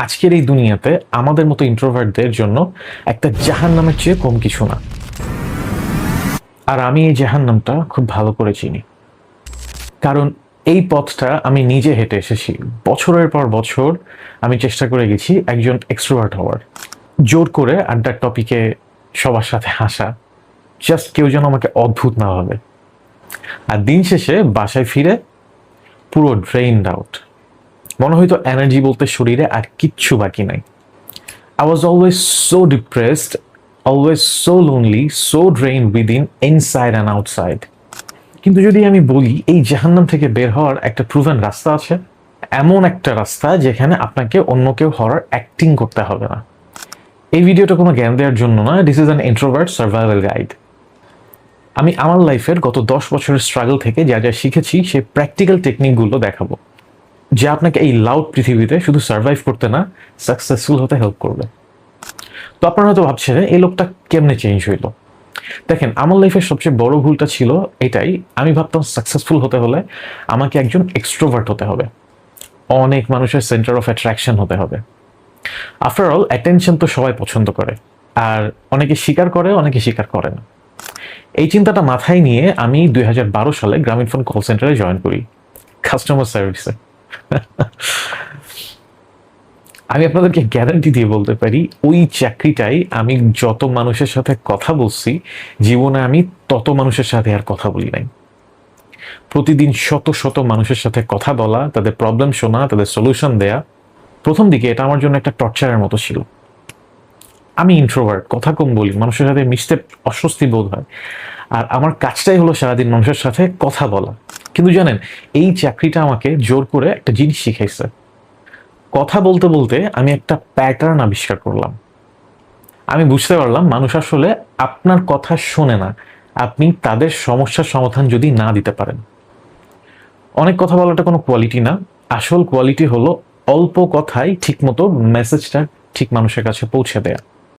আজকের এই দুনিয়াতে আমাদের মতো ইন্ট্রোভার্টদের জন্য একটা জাহান্নামের চেয়ে কম কিছু না। আর আমি এই জাহান্নামটা খুব ভালো করে চিনি, কারণ এই পথটা আমি নিজে হেঁটে এসেছি। বছরের পর বছর আমি চেষ্টা করে গেছি একজন এক্সট্রোভার্ট হওয়ার, জোর করে আড্ডার টপিকে সবার সাথে হাসা, জাস্ট কেউ যেন আমাকে অদ্ভুত না ভাবে। আর দিন শেষে বাসায় ফিরে পুরো ড্রেইনড আউট, মনে হয়তো এনার্জি বলতে শরীরে আর কিচ্ছু বাকি নাই। I was always so depressed, always so lonely, so drained within, inside and outside. কিন্তু যদি আমি বলি এই জাহান্নাম থেকে বের হওয়ার একটা প্রুভেন রাস্তা আছে, এমন একটা রাস্তা যেখানে আপনাকে অন্য কেউ হওয়ার অ্যাক্টিং করতে হবে না। এই ভিডিওটা কোনো জ্ঞান দেওয়ার জন্য না, this is an introvert survival guide. আমি আমার লাইফের গত 10 বছরের স্ট্রাগল থেকে যা যা শিখেছি সেই প্র্যাকটিক্যাল টেকনিকগুলো দেখাবো, যা আপনাকে এই লাউড পৃথিবীতে শুধু সার্ভাইভ করতে না, সাকসেসফুল হতে হেল্প করবে। তো আপনারা হয়তো ভাবছেন এই লোকটা কেমনে চেঞ্জ হইলো। দেখেন, আমার লাইফের সবচেয়ে বড় ভুলটা ছিল এটাই, আমি ভাবতাম সাকসেসফুল হতে হলে আমাকে একজন এক্সট্রোভার্ট হতে হবে, অনেক মানুষের সেন্টার অফ অ্যাট্রাকশন হতে হবে। আফটার অল অ্যাটেনশন তো সবাই পছন্দ করে, আর অনেকে স্বীকার করে, অনেকে স্বীকার করে না। এই চিন্তাটা মাথায় নিয়ে আমি 2012 সালে গ্রামীণফোন কল সেন্টারে জয়েন করি, কাস্টমার সার্ভিসে। আমি আপনাদেরকে গ্যারান্টি দিয়ে বলতে পারি, ওই চাকরিটাই আমি যত মানুষের সাথে কথা বলছি, জীবনে আমি তত মানুষের সাথে আর কথা বলি নাই। প্রতিদিন শত শত মানুষের সাথে কথা বলা, তাদের প্রবলেম শোনা, তাদের সলিউশন দেয়া, প্রথম দিকে এটা আমার জন্য একটা টর্চারের মতো ছিল। আমি ইন্ট্রোভার্ট, কথা কম বলি, মানুষের সাথে মিশতে অস্বস্তি বোধ হয়, আর আমার কাজটাই হলো সারাদিন মানুষের সাথে কথা বলা। কিন্তু জানেন, এই চাকরিটা আমাকে জোর করে একটা জিনিস শিখাইছে। কথা বলতে বলতে আমি একটা প্যাটার্ন আবিষ্কার করলাম। আমি বুঝতে পারলাম মানুষ আসলে আপনার কথা শোনে না, আপনি তাদের সমস্যার সমাধান যদি না দিতে পারেন। অনেক কথা বলাটা কোনো কোয়ালিটি না, আসল কোয়ালিটি হলো অল্প কথায় ঠিকমতো মেসেজটা ঠিক মানুষের কাছে পৌঁছে দেয়া।